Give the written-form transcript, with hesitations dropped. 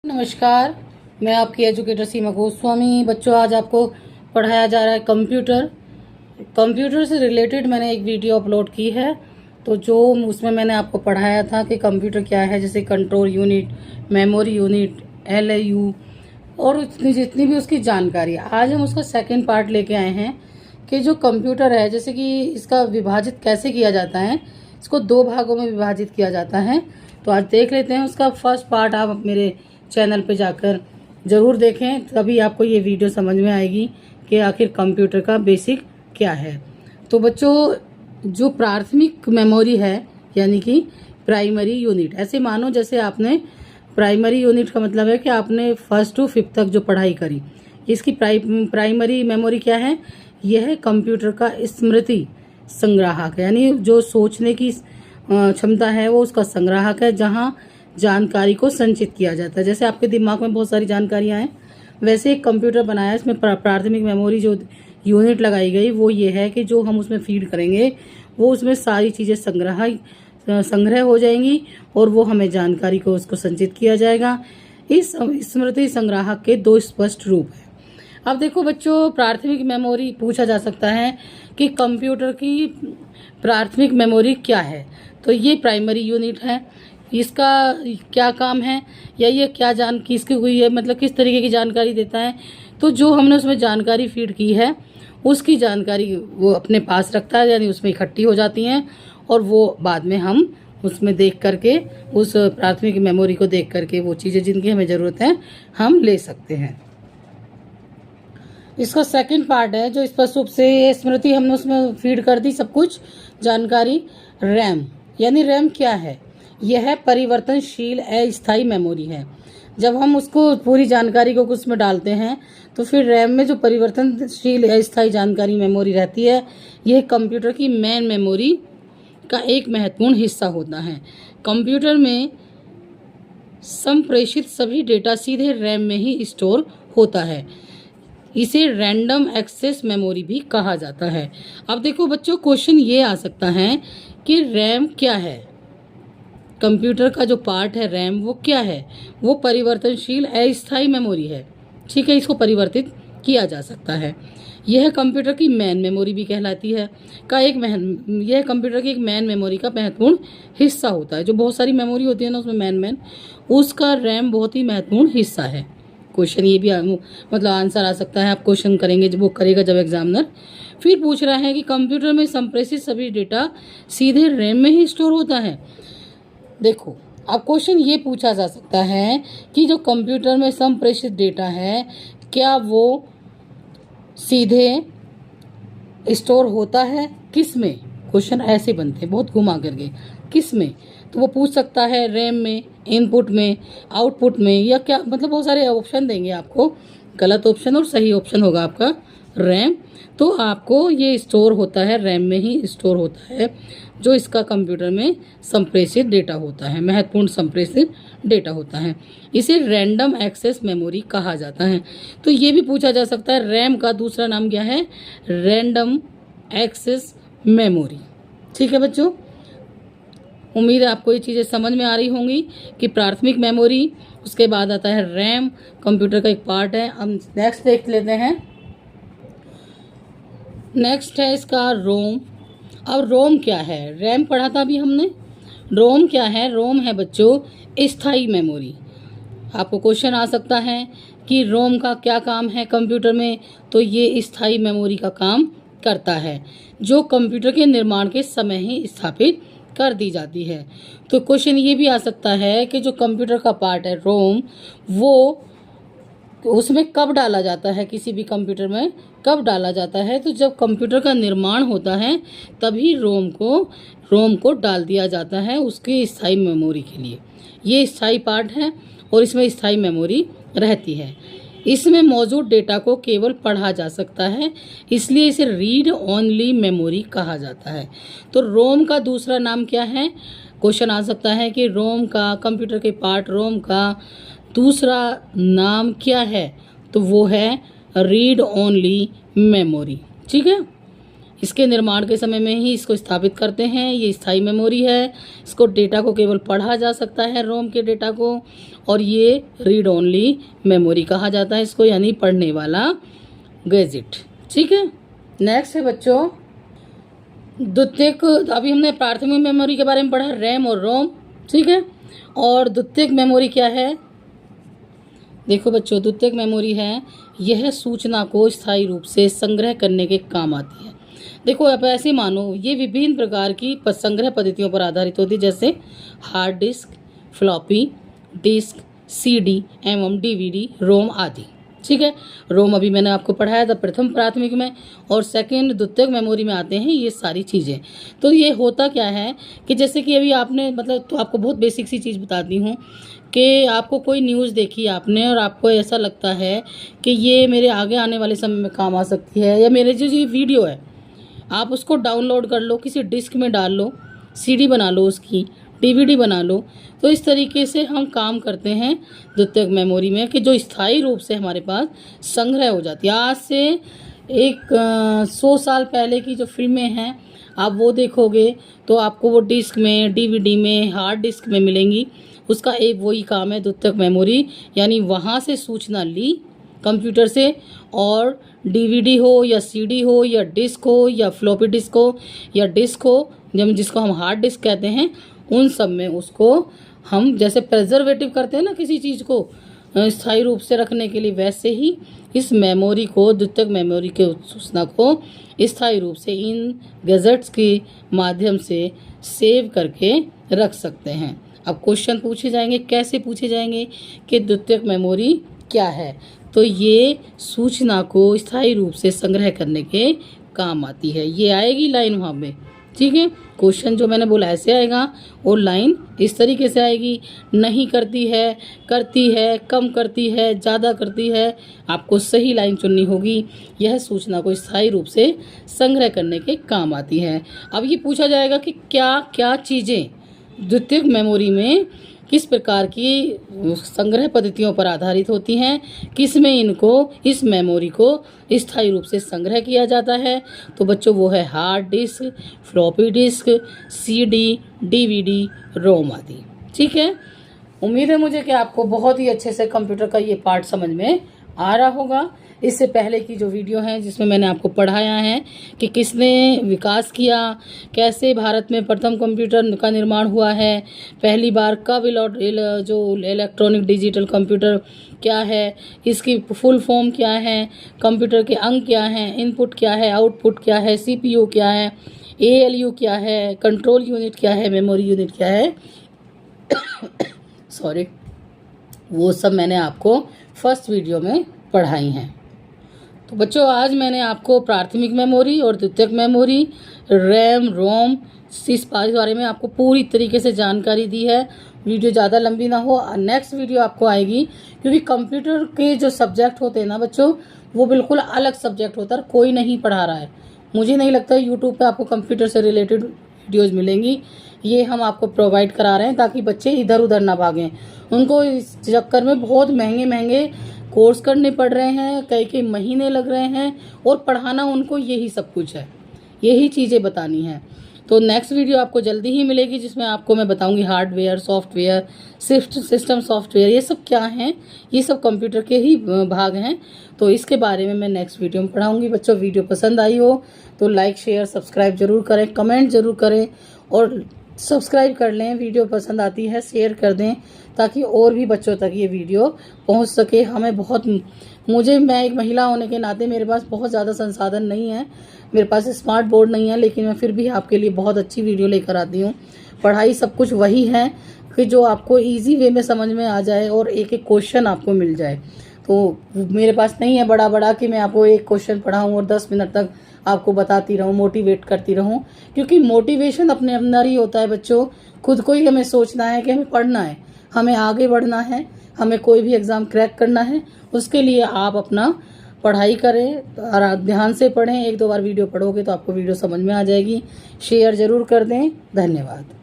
नमस्कार, मैं आपकी एजुकेटर सीमा गोस्वामी। बच्चों, आज आपको पढ़ाया जा रहा है कंप्यूटर से रिलेटेड मैंने एक वीडियो अपलोड की है। तो जो उसमें मैंने आपको पढ़ाया था कि कंप्यूटर क्या है, जैसे control unit, memory unit, ALU और जितनी भी उसकी जानकारी। आज हम उसका सेकंड पार्ट लेके आए हैं कि जो कंप्यूटर है, जैसे कि इसका विभाजित कैसे किया जाता है। इसको दो भागों में विभाजित किया जाता है। तो आज देख लेते हैं उसका फर्स्ट पार्ट। आप मेरे चैनल पे जाकर ज़रूर देखें, तभी आपको ये वीडियो समझ में आएगी कि आखिर कंप्यूटर का बेसिक क्या है। तो बच्चों, जो प्राथमिक मेमोरी है यानी कि प्राइमरी यूनिट, ऐसे मानो जैसे आपने प्राइमरी यूनिट का मतलब है कि आपने फर्स्ट टू फिफ्थ तक जो पढ़ाई करी। इसकी प्राइमरी मेमोरी क्या है? यह है कंप्यूटर का स्मृति संग्राहक, यानी जो सोचने की क्षमता है वो उसका संग्राहक है, जहाँ जानकारी को संचित किया जाता है। जैसे आपके दिमाग में बहुत सारी जानकारियां हैं, वैसे एक कंप्यूटर बनाया है। इसमें प्राथमिक मेमोरी जो यूनिट लगाई गई वो ये है कि जो हम उसमें फीड करेंगे वो उसमें सारी चीज़ें संग्रह हो जाएंगी और वो हमें जानकारी को उसको संचित किया जाएगा। इस स्मृति संग्राहक के दो स्पष्ट रूप हैं। अब देखो बच्चों, प्राथमिक मेमोरी पूछा जा सकता है कि कंप्यूटर की प्राथमिक मेमोरी क्या है। तो ये प्राइमरी यूनिट है, इसका क्या काम है या ये क्या किसकी हुई है, मतलब किस तरीके की जानकारी देता है। तो जो हमने उसमें जानकारी फीड की है उसकी जानकारी वो अपने पास रखता है, यानी उसमें इकट्ठी हो जाती हैं और वो बाद में हम उसमें देख करके, उस प्राथमिक मेमोरी को देख करके वो चीज़ें जिनकी हमें ज़रूरत है हम ले सकते हैं। इसका सेकंड पार्ट है जो स्पष्ट रूप से स्मृति हमने उसमें फीड कर दी सब कुछ जानकारी। रैम, यानी रैम क्या है? यह परिवर्तनशील अस्थायी मेमोरी है। जब हम उसको पूरी जानकारी को उसमें डालते हैं तो फिर रैम में जो परिवर्तनशील अस्थायी जानकारी मेमोरी रहती है, यह कंप्यूटर की मेन मेमोरी का एक महत्वपूर्ण हिस्सा होता है। कंप्यूटर में संप्रेषित सभी डेटा सीधे रैम में ही स्टोर होता है। इसे रैंडम एक्सेस मेमोरी भी कहा जाता है। अब देखो बच्चों, क्वेश्चन ये आ सकता है कि रैम क्या है? कंप्यूटर का जो पार्ट है रैम, वो क्या है? वो परिवर्तनशील अस्थायी मेमोरी है। ठीक है, इसको परिवर्तित किया जा सकता है। यह कंप्यूटर की मेन मेमोरी भी कहलाती है यह कंप्यूटर की एक मेन मेमोरी का महत्वपूर्ण हिस्सा होता है। जो बहुत सारी मेमोरी होती है ना, उसमें मेन उसका रैम बहुत ही महत्वपूर्ण हिस्सा है। क्वेश्चन ये भी मतलब आंसर आ सकता है, आप क्वेश्चन करेंगे जब वो करेगा जब एग्जामिनर। फिर पूछ रहा है कि कंप्यूटर में संप्रेषित सभी डेटा सीधे रैम में ही स्टोर होता है। देखो, अब क्वेश्चन ये पूछा जा सकता है कि जो कंप्यूटर में संप्रेषित डेटा है क्या वो सीधे स्टोर होता है? किस में? क्वेश्चन ऐसे बनते हैं बहुत घुमा करके, किस में? तो वो पूछ सकता है रैम में, इनपुट में, आउटपुट में, या क्या, मतलब बहुत सारे ऑप्शन देंगे आपको। गलत ऑप्शन और सही ऑप्शन होगा आपका रैम। तो आपको ये स्टोर होता है, रैम में ही स्टोर होता है जो इसका कंप्यूटर में संप्रेषित डेटा होता है, महत्वपूर्ण संप्रेषित डेटा होता है। इसे रैंडम एक्सेस मेमोरी कहा जाता है। तो ये भी पूछा जा सकता है रैम का दूसरा नाम क्या है? Random access memory. ठीक है बच्चों, उम्मीद है आपको ये चीज़ें समझ में आ रही होंगी कि प्राथमिक मेमोरी, उसके बाद आता है रैम, कंप्यूटर का एक पार्ट है। हम नेक्स्ट देख लेते हैं। नेक्स्ट है इसका रोम। अब रोम क्या है? रैम पढ़ा था अभी हमने। रोम क्या है? रोम है बच्चों स्थायी मेमोरी। आपको क्वेश्चन आ सकता है कि रोम का क्या काम है कंप्यूटर में। तो ये स्थायी मेमोरी का काम करता है जो कंप्यूटर के निर्माण के समय ही स्थापित कर दी जाती है। तो क्वेश्चन ये भी आ सकता है कि जो कंप्यूटर का पार्ट है रोम, वो उसमें कब डाला जाता है, किसी भी कंप्यूटर में कब डाला जाता है? तो जब कंप्यूटर का निर्माण होता है तभी रोम को डाल दिया जाता है उसकी स्थायी मेमोरी के लिए। ये स्थायी पार्ट है और इसमें स्थायी मेमोरी रहती है। इसमें मौजूद डेटा को केवल पढ़ा जा सकता है, इसलिए इसे रीड ओनली मेमोरी कहा जाता है। तो रोम का दूसरा नाम क्या है? क्वेश्चन आ सकता है कि रोम का, कंप्यूटर के पार्ट रोम का दूसरा नाम क्या है? तो वो है रीड ओनली मेमोरी। ठीक है, इसके निर्माण के समय में ही इसको स्थापित करते हैं। ये स्थायी मेमोरी है, इसको डेटा को केवल पढ़ा जा सकता है, रोम के डेटा को, और ये रीड ओनली मेमोरी कहा जाता है इसको, यानी पढ़ने वाला गैजेट। ठीक है, नेक्स्ट है बच्चों द्वितीयक। अभी हमने प्राथमिक मेमोरी के बारे में पढ़ा, रैम और रोम। ठीक है, और द्वितीयक मेमोरी क्या है? देखो बच्चों, द्वितीयक मेमोरी है, यह सूचना को स्थायी रूप से संग्रह करने के काम आती है। देखो आप ऐसे मानो, ये विभिन्न प्रकार की संग्रह पद्धतियों पर आधारित होती है, जैसे hard disk, floppy disk, CD एवं डीवीडी, रोम आदि। ठीक है, रोम अभी मैंने आपको पढ़ाया था प्रथम प्राथमिक में, और सेकंड द्वितीयक मेमोरी में आते हैं ये सारी चीज़ें। तो ये होता क्या है कि जैसे कि अभी आपने मतलब, तो आपको बहुत बेसिक सी चीज़ बताती हूँ कि आपको कोई न्यूज़ देखी आपने और आपको ऐसा लगता है कि ये मेरे आगे आने वाले समय में काम आ सकती है, या मेरे जो ये वीडियो है आप उसको डाउनलोड कर लो, किसी डिस्क में डाल लो, सीडी बना लो, उसकी डीवीडी बना लो। तो इस तरीके से हम काम करते हैं द्वितीयक मेमोरी में, कि जो स्थायी रूप से हमारे पास संग्रह हो जाती है। आज से 100 साल पहले की जो फिल्में हैं आप वो देखोगे तो आपको वो डिस्क में, डीवीडी में, हार्ड डिस्क में मिलेंगी। उसका एक वही काम है द्वितीयक मेमोरी, यानी वहाँ से सूचना ली कंप्यूटर से, और डीवीडी हो या सीडी हो या डिस्क हो या फ्लॉपी डिस्क हो या डिस्क हो, जब जिसको हम हार्ड डिस्क कहते हैं, उन सब में उसको हम जैसे प्रिजर्वेटिव करते हैं ना किसी चीज़ को स्थायी रूप से रखने के लिए, वैसे ही इस मेमोरी को, द्वितीयक मेमोरी के सूचना को स्थायी रूप से इन गैजेट्स के माध्यम से सेव करके रख सकते हैं। अब क्वेश्चन पूछे जाएंगे, कैसे पूछे जाएंगे कि द्वितीयक मेमोरी क्या है? तो ये सूचना को स्थायी रूप से संग्रह करने के काम आती है। ये आएगी लाइन वहाँ पे। ठीक है, क्वेश्चन जो मैंने बोला ऐसे आएगा, और लाइन इस तरीके से आएगी, नहीं करती है, करती है, कम करती है, ज़्यादा करती है। आपको सही लाइन चुननी होगी। यह सूचना को स्थायी रूप से संग्रह करने के काम आती है। अब ये पूछा जाएगा कि क्या क्या चीज़ें द्वितीयक मेमोरी में किस प्रकार की संग्रह पद्धतियों पर आधारित होती हैं, किसमें इनको, इस मेमोरी को स्थायी रूप से संग्रह किया जाता है। तो बच्चों वो है hard disk, floppy disk, CD, DVD, ROM आदि। ठीक है, उम्मीद है मुझे कि आपको बहुत ही अच्छे से कंप्यूटर का ये पार्ट समझ में आ रहा होगा। इससे पहले की जो वीडियो है जिसमें मैंने आपको पढ़ाया है कि किसने विकास किया, कैसे भारत में प्रथम कंप्यूटर का निर्माण हुआ है, पहली बार कब जो इलेक्ट्रॉनिक डिजिटल कंप्यूटर क्या है, इसकी फुल फॉर्म क्या है, कंप्यूटर के अंग क्या हैं, इनपुट क्या है, आउटपुट क्या है, सीपीयू क्या है, एएलयू क्या है, कंट्रोल यूनिट क्या है, मेमोरी यूनिट क्या है सॉरी, वो सब मैंने आपको फर्स्ट वीडियो में पढ़ाई हैं। तो बच्चों आज मैंने आपको प्राथमिक मेमोरी और द्वितीयक मेमोरी, रैम, रोम, इस बारे में आपको पूरी तरीके से जानकारी दी है। वीडियो ज़्यादा लंबी ना हो। नेक्स्ट वीडियो आपको आएगी, क्योंकि कंप्यूटर के जो सब्जेक्ट होते हैं ना बच्चों, वो बिल्कुल अलग सब्जेक्ट होता है, कोई नहीं पढ़ा रहा है। मुझे नहीं लगता यूट्यूब पे आपको कंप्यूटर से रिलेटेड वीडियोज़ मिलेंगी। ये हम आपको प्रोवाइड करा रहे हैं ताकि बच्चे इधर उधर ना भागें। उनको इस चक्कर में बहुत महंगे महंगे कोर्स करने पड़ रहे हैं, कई महीने लग रहे हैं, और पढ़ाना उनको यही सब कुछ है, यही चीज़ें बतानी हैं। तो नेक्स्ट वीडियो आपको जल्दी ही मिलेगी, जिसमें आपको मैं बताऊंगी हार्डवेयर, सॉफ्टवेयर, सिस्टम सॉफ्टवेयर, ये सब क्या हैं, ये सब कंप्यूटर के ही भाग हैं। तो इसके बारे में मैं नेक्स्ट वीडियो में पढ़ाऊंगी। बच्चों वीडियो पसंद आई हो तो लाइक, शेयर, सब्सक्राइब जरूर करें, कमेंट जरूर करें, और सब्सक्राइब कर लें। वीडियो पसंद आती है शेयर कर दें, ताकि और भी बच्चों तक ये वीडियो पहुंच सके। मैं एक महिला होने के नाते मेरे पास बहुत ज़्यादा संसाधन नहीं है, मेरे पास स्मार्ट बोर्ड नहीं है, लेकिन मैं फिर भी आपके लिए बहुत अच्छी वीडियो लेकर आती हूँ। पढ़ाई सब कुछ वही है कि जो आपको इजी वे में समझ में आ जाए और एक एक क्वेश्चन आपको मिल जाए। तो मेरे पास नहीं है बड़ा कि मैं आपको एक क्वेश्चन पढ़ाऊँ और 10 मिनट तक आपको बताती रहूँ, मोटिवेट करती रहूँ, क्योंकि मोटिवेशन अपने अंदर ही होता है बच्चों। खुद को ही हमें सोचना है कि हमें पढ़ना है, हमें आगे बढ़ना है, हमें कोई भी एग्ज़ाम क्रैक करना है। उसके लिए आप अपना पढ़ाई करें और ध्यान से पढ़ें। 1-2 बार वीडियो पढ़ोगे तो आपको वीडियो समझ में आ जाएगी। शेयर ज़रूर कर दें। धन्यवाद।